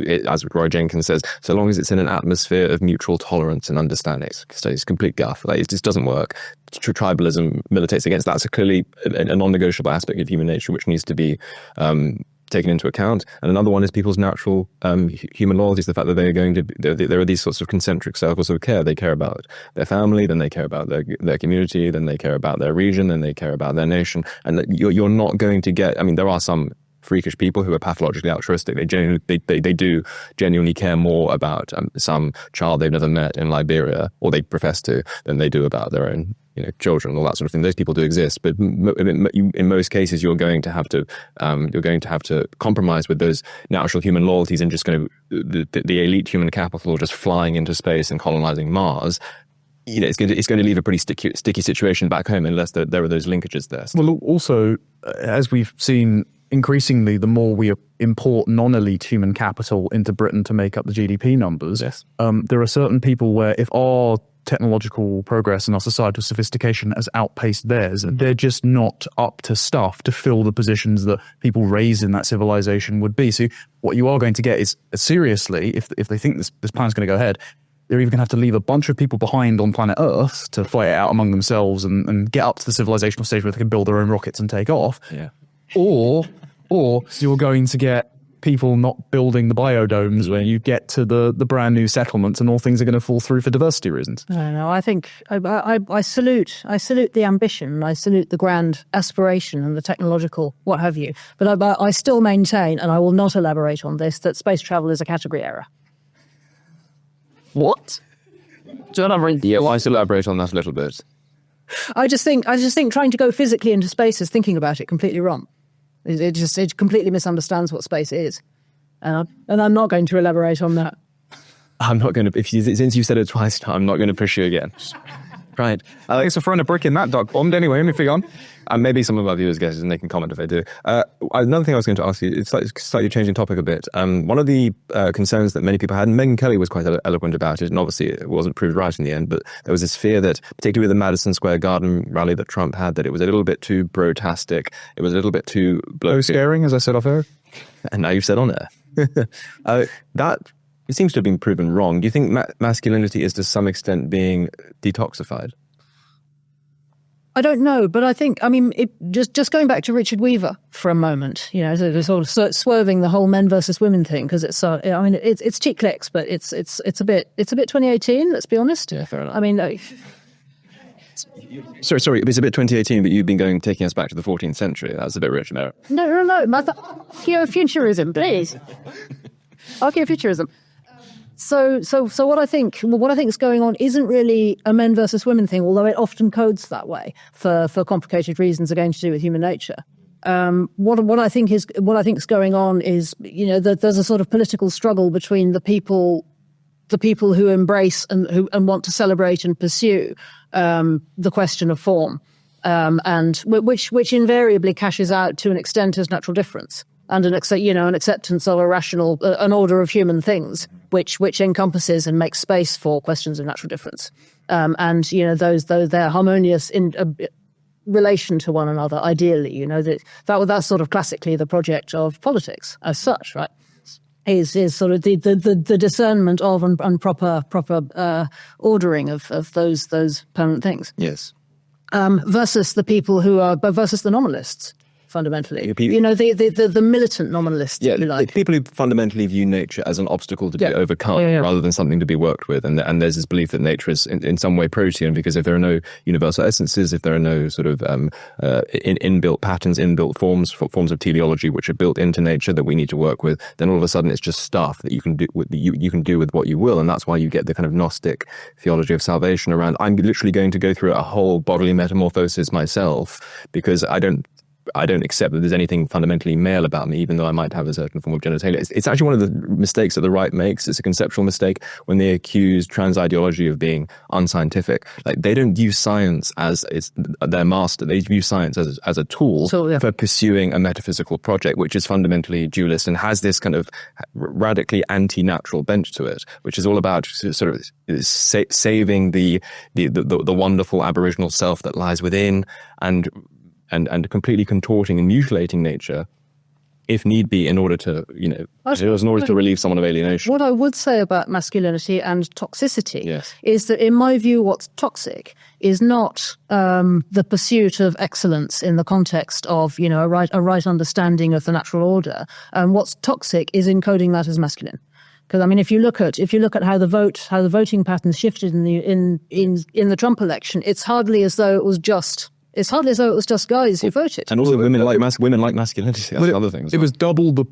Roy Jenkins says, so long as it's in an atmosphere of mutual tolerance and understanding. So it's complete guff. It just doesn't work. Tribalism militates against that. So clearly a non-negotiable aspect of human nature which needs to be taken into account. And another one is people's natural human loyalties, the fact that there are these sorts of concentric circles of care. They care about their family, then they care about their community, then they care about their region, then they care about their nation. And that you're not going to get, I mean, there are some freakish people who are pathologically altruistic. They do genuinely care more about some child they've never met in Liberia, or they profess to, than they do about their own children, all that sort of thing. Those people do exist, but in most cases, you're going to have to compromise with those natural human loyalties and just going to the elite human capital just flying into space and colonizing Mars. It's going to leave a pretty sticky situation back home unless there are those linkages there. Well, also, as we've seen increasingly, the more we import non-elite human capital into Britain to make up the GDP numbers, there are certain people where if our technological progress and our societal sophistication has outpaced theirs, they're just not up to stuff to fill the positions that people raised in that civilization would be. So what you are going to get is, seriously, if they think this plan's going to go ahead, they're even going to have to leave a bunch of people behind on planet Earth to fight it out among themselves and get up to the civilizational stage where they can build their own rockets and take off. Yeah. Or you're going to get people not building the biodomes when you get to the brand new settlements, and all things are going to fall through for diversity reasons. I don't know. I think I salute the ambition, I salute the grand aspiration and the technological what have you. But I still maintain, and I will not elaborate on this, that space travel is a category error. What? Yeah, well, I still elaborate on that a little bit. I just think trying to go physically into space is thinking about it completely wrong. It completely misunderstands what space is, and I'm not going to elaborate on that. I'm not going to. Since you said it twice, I'm not going to push you again. Right. Thanks for throwing a brick in that duck bombed anyway. Moving on. Maybe some of our viewers guess, and they can comment if they do. Another thing I was going to ask you, it's slightly changing topic a bit. One of the concerns that many people had, and Megyn Kelly was quite eloquent about it, and obviously it wasn't proved right in the end, but there was this fear that, particularly with the Madison Square Garden rally that Trump had, that it was a little bit too brotastic, it was a little bit too... scaring, as I said off air. And now you've said on air. That it seems to have been proven wrong. Do you think masculinity is to some extent being detoxified? I don't know, but I think, just going back to Richard Weaver for a moment, sort of swerving the whole men versus women thing, because it's cheap clicks, but it's a bit 2018. Let's be honest. Yeah, fair enough. Sorry, it's a bit 2018, but you've been taking us back to the 14th century. That's a bit rich, no? No. Futurism, please. Futurism. So what I think is going on isn't really a men versus women thing, although it often codes that way for complicated reasons again to do with human nature. What I think is going on is that there's a sort of political struggle between the people who embrace and want to celebrate and pursue the question of form, and which invariably cashes out to an extent as natural difference. And an acceptance of a rational, an order of human things, which encompasses and makes space for questions of natural difference, and they're harmonious in relation to one another. Ideally, that's sort of classically the project of politics as such, right? Is sort of the discernment of and proper ordering of those permanent things. Yes. Versus the people versus the nominalists. Fundamentally, the militant nominalists, if you like. People who fundamentally view nature as an obstacle to be overcome rather than something to be worked with. And there's this belief that nature is in some way protean, because if there are no universal essences, if there are no sort of inbuilt patterns, inbuilt forms of teleology which are built into nature that we need to work with, then all of a sudden it's just stuff that you can do with what you will. And that's why you get the kind of Gnostic theology of salvation around, I'm literally going to go through a whole bodily metamorphosis myself, because I don't accept that there's anything fundamentally male about me, even though I might have a certain form of genitalia. It's actually one of the mistakes that the right makes. It's a conceptual mistake when they accuse trans ideology of being unscientific. Like, they don't view science as their master. They view science as a tool for pursuing a metaphysical project, which is fundamentally dualist and has this kind of radically anti-natural bent to it, which is all about sort of saving the wonderful aboriginal self that lies within, and completely contorting and mutilating nature, if need be, in order to, to relieve someone of alienation. What I would say about masculinity and toxicity is that, in my view, what's toxic is not the pursuit of excellence in the context of, a right understanding of the natural order. What's toxic is encoding that as masculine. Because if you look at how the voting patterns shifted in the Trump election, it's hardly as though it was just guys who voted. And also women like masculinity. That's the other thing. It was double the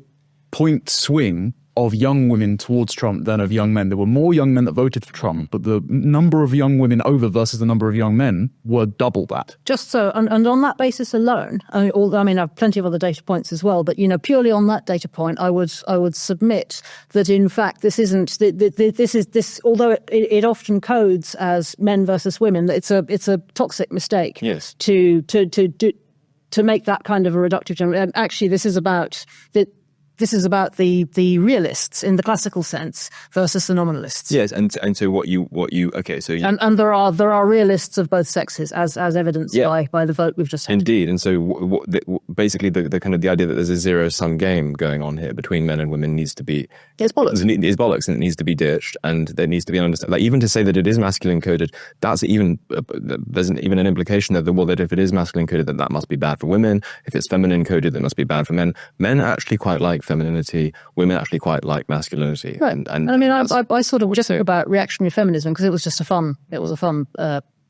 point swing of young women towards Trump than of young men. There were more young men that voted for Trump, but the number of young women over versus the number of young men were double that. Just so, and on that basis alone, I have plenty of other data points as well, but purely on that data point, I would submit that in fact this isn't this although it often codes as men versus women, it's a toxic mistake. Yes. To make that kind of a reductive general. Actually, this is about the realists in the classical sense versus the nominalists. Yes, and so and there are realists of both sexes, as evidenced by the vote we've just had. Indeed, and so basically the kind of the idea that there's a zero-sum game going on here between men and women needs to be it's bollocks. It's bollocks, and it needs to be ditched, and there needs to be an understanding. Like, even to say that it is masculine coded, that's even there's even an implication that if it is masculine coded, that must be bad for women. If it's feminine coded, that must be bad for men. Men actually quite like femininity. Women actually quite like masculinity. Right. And I mean, I sort of just about reactionary feminism because it was just a fun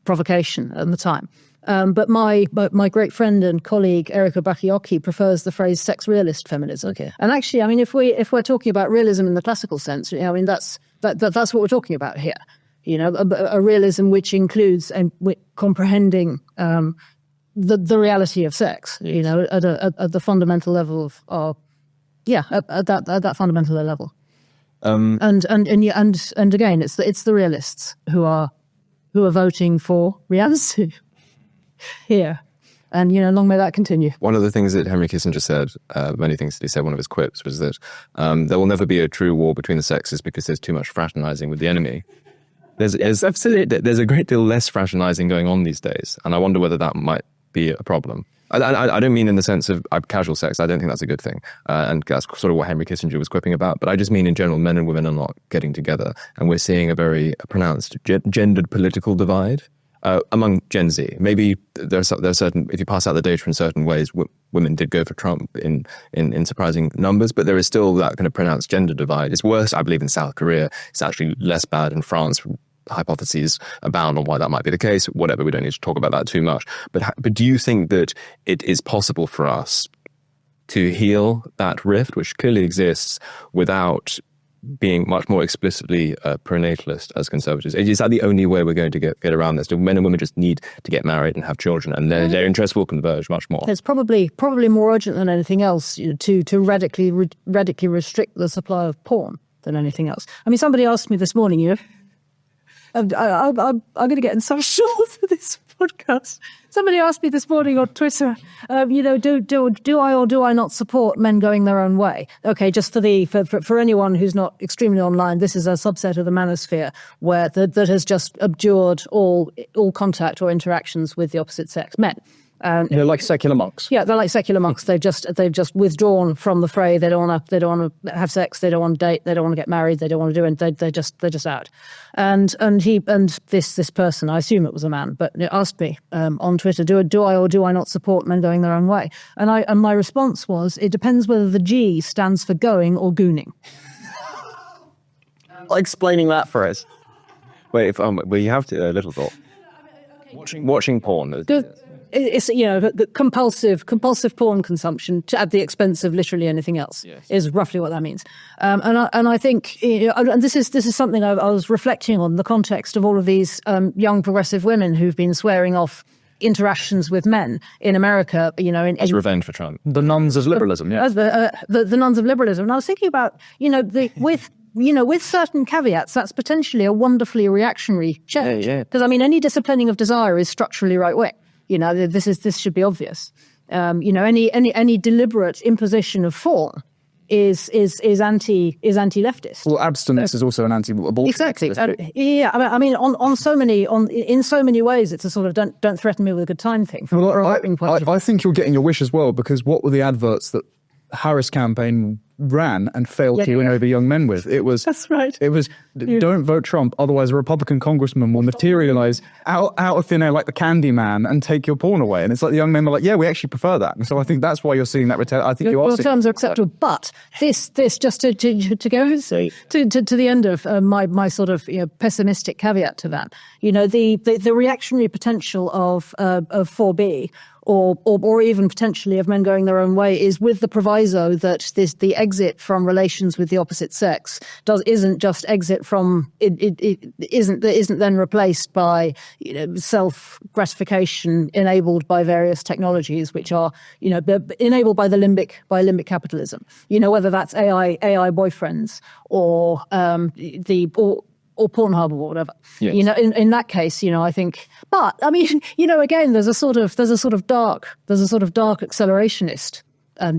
provocation at the time. But my great friend and colleague Erika Bakayoko prefers the phrase sex realist feminism. Okay. And actually, I mean, if we're talking about realism in the classical sense, I mean that's what we're talking about here. You know, a realism which includes and comprehending the reality of sex. You know, at the fundamental level of at that fundamental level. And again, it's the realists who are voting for reality here. And, you know, long may that continue. One of the things that Henry Kissinger said, many things that he said, one of his quips was that there will never be a true war between the sexes because there's too much fraternizing with the enemy. There's a great deal less fraternizing going on these days. And I wonder whether that might be a problem. I don't mean in the sense of casual sex. I don't think that's a good thing. And that's sort of what Henry Kissinger was quipping about. But I just mean in general, men and women are not getting together. And we're seeing a very pronounced gendered political divide among Gen Z. Maybe there are certain, if you pass out the data in certain ways, women did go for Trump in surprising numbers, but there is still that kind of pronounced gender divide. It's worse, I believe, in South Korea. It's actually less bad in France. Hypotheses abound on why that might be the case. Whatever, we don't need to talk about that too much. But do you think that it is possible for us to heal that rift, which clearly exists, without being much more explicitly pronatalist as conservatives? Is that the only way we're going to get around this? Do men and women just need to get married and have children, and their interests will converge much more? It's probably more urgent than anything else, you know, to radically restrict the supply of porn than anything else. I mean, somebody asked me this morning, you know, I'm going to get in some trouble for this podcast. Somebody asked me this morning on Twitter, you know, do I or do I not support men going their own way? Okay, just for anyone who's not extremely online, this is a subset of the manosphere where that has just abjured all contact or interactions with the opposite sex, men. They're like secular monks. Yeah, they're like secular monks. They've just withdrawn from the fray. They don't want to have sex. They don't want to date. They don't want to get married. They don't want to do anything. They're just out. And this person, I assume it was a man, but it asked me on Twitter, do I or do I not support men going their own way? And my response was, it depends whether the G stands for going or gooning. Explaining that for us. Wait, well, you have to a little thought. Watching porn. It's, you know, the compulsive porn consumption at the expense of literally anything else is roughly what that means. And I think, you know, and this is something I was reflecting on, the context of all of these young progressive women who've been swearing off interactions with men in America, you know, as revenge for Trump. The nuns of liberalism, yeah. As the nuns of liberalism. And I was thinking about, you know, with certain caveats, that's potentially a wonderfully reactionary change. Because I mean, any disciplining of desire is structurally right wing. You know, this should be obvious. You know, any deliberate imposition of form is anti-leftist. Well, abstinence is also an anti-abortion. Exactly. Yeah. I mean, in so many ways, it's a sort of don't threaten me with a good time thing. Well, I think you're getting your wish as well, because what were the adverts that Harris campaign ran and failed to win over young men with? It was that's right. It was don't vote Trump, otherwise a Republican congressman will materialize out of thin air like the candy man and take your porn away. And it's like the young men were like, yeah, we actually prefer that. And so I think that's why you're seeing that return. I think you are. Your terms are acceptable, but this just to go to the end of my sort of, you know, pessimistic caveat to that. You know, the reactionary potential of 4B. Or even potentially of men going their own way is with the proviso that the exit from relations with the opposite sex isn't just exit from it isn't then replaced by, you know, self gratification enabled by various technologies which are, you know, enabled by limbic capitalism. You know, whether that's AI boyfriends or or Pornhub or whatever. Yes. You know, in that case, you know, I think. But I mean, you know, again, there's a sort of dark accelerationist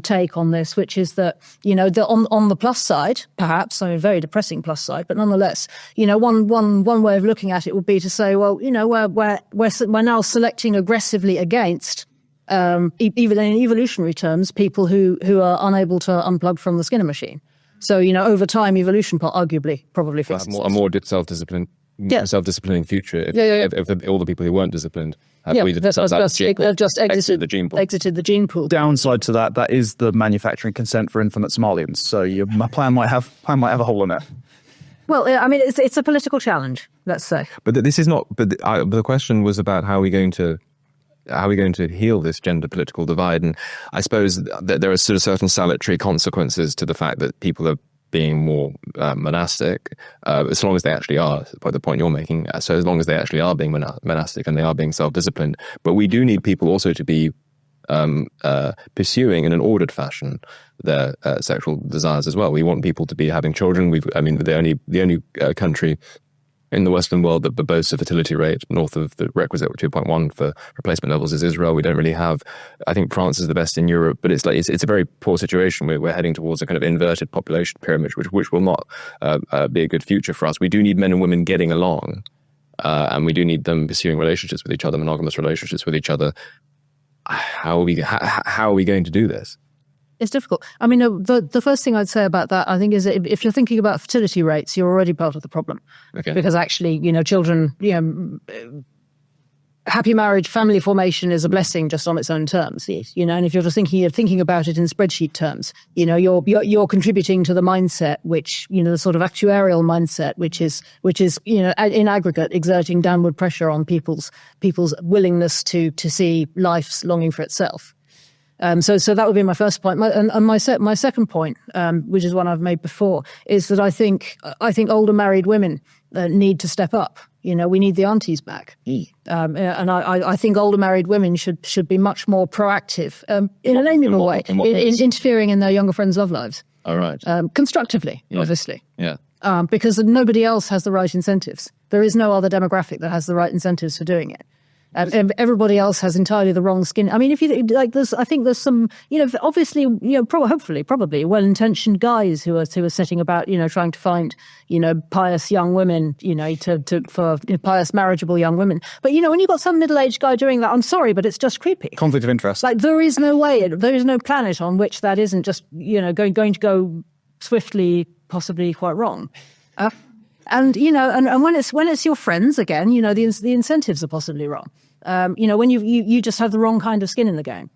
take on this, which is that, you know, on the plus side, perhaps, I mean, very depressing plus side, but nonetheless, you know, one way of looking at it would be to say, well, you know, we're now selecting aggressively against. Even in evolutionary terms, people who are unable to unplug from the Skinner machine. So, you know, over time, evolution arguably probably fixes a more self-disciplined self-disciplining future if, Yeah. if all the people who weren't disciplined had They've just exited the gene pool. exited the gene pool. Downside to that is the manufacturing consent for infant Somalians. So my plan might have a hole in it. Well, I mean, it's a political challenge, let's say. But this is not. But the question was about how are we going to heal this gender political divide? And I suppose that there are sort of certain salutary consequences to the fact that people are being more monastic, as long as they actually are, by the point you're making. So as long as they actually are being monastic and they are being self-disciplined. But we do need people also to be pursuing in an ordered fashion their sexual desires as well. We want people to be having children. The only country in the Western world that boasts a fertility rate north of the requisite 2.1 for replacement levels is Israel. We don't really have. I think France is the best in Europe, but it's a very poor situation. We're heading towards a kind of inverted population pyramid, which will not be a good future for us. We do need men and women getting along, and we do need them pursuing relationships with each other, monogamous relationships with each other. How are we going to do this? It's difficult. I mean, the first thing I'd say about that, I think, is that if you're thinking about fertility rates, you're already part of the problem. Okay. Because actually, children, happy marriage, family formation is a blessing just on its own terms. And if you're just thinking about it in spreadsheet terms, you're contributing to the mindset, which the sort of actuarial mindset, which is in aggregate exerting downward pressure on people's willingness to see life's longing for itself. So that would be my first point. My second point, which is one I've made before, is that I think older married women need to step up. We need the aunties back, and I think older married women should be much more proactive in an amiable way in interfering in their younger friends' love lives. All right, constructively, obviously. Yeah. Because nobody else has the right incentives. There is no other demographic that has the right incentives for doing it. Everybody else has entirely the wrong skin. I mean, if you like, I think there's some, obviously, probably well-intentioned guys who are setting about, trying to find, pious young women, for pious marriageable young women. But when you've got some middle-aged guy doing that, I'm sorry, but it's just creepy. Conflict of interest. Like there is no way, there is no planet on which that isn't just, going to go swiftly, possibly quite wrong. And when it's your friends again, the incentives are possibly wrong. When you just have the wrong kind of skin in the game.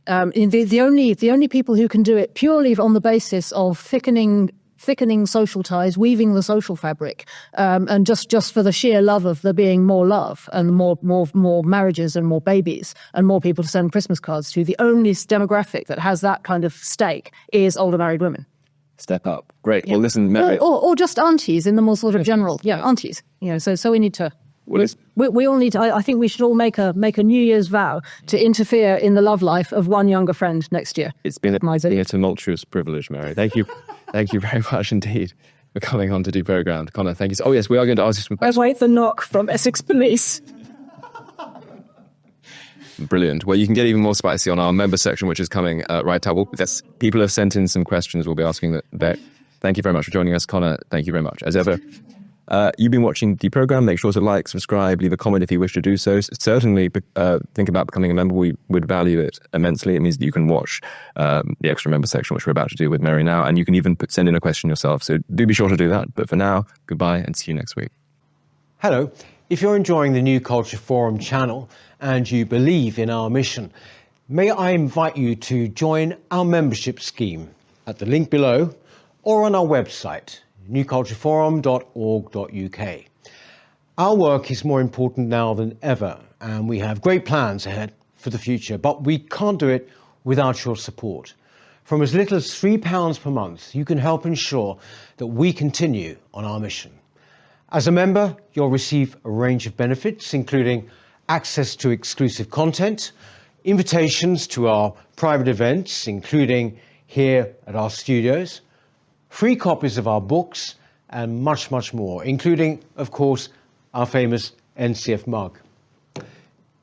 The only people who can do it purely on the basis of thickening social ties, weaving the social fabric, and just for the sheer love of there being more love and more marriages and more babies and more people to send Christmas cards to. The only demographic that has that kind of stake is older married women. Step up. Great. Yeah. Well, listen, Mary. Or just aunties in the more sort of general. Yeah, aunties. So we need to. We all need to. I think we should all make a New Year's vow to interfere in the love life of one younger friend next year. It's been a tumultuous privilege, Mary. Thank you. Thank you very much indeed for coming on to do Programmed. Connor, thank you. Oh, yes, we are going to ask you some questions. I wait the knock from Essex Police. Brilliant. Well, you can get even more spicy on our member section, which is coming right up. People have sent in some questions. We'll be asking that. Thank you very much for joining us, Connor. Thank you very much. As ever, you've been watching the program. Make sure to like, subscribe, leave a comment if you wish to do so. Certainly think about becoming a member. We would value it immensely. It means that you can watch the extra member section, which we're about to do with Mary now, and you can even send in a question yourself. So do be sure to do that. But for now, goodbye and see you next week. Hello. If you're enjoying the New Culture Forum channel and you believe in our mission, may I invite you to join our membership scheme at the link below or on our website, newcultureforum.org.uk. Our work is more important now than ever, and we have great plans ahead for the future, but we can't do it without your support. From as little as £3 per month, you can help ensure that we continue on our mission. As a member, you'll receive a range of benefits, including access to exclusive content, invitations to our private events, including here at our studios, free copies of our books, and much, much more, including, of course, our famous NCF mug.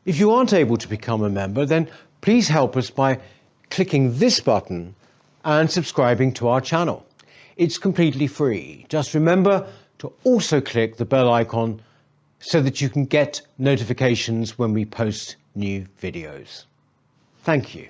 If you aren't able to become a member, then please help us by clicking this button and subscribing to our channel. It's completely free. Just remember to also click the bell icon so that you can get notifications when we post new videos. Thank you.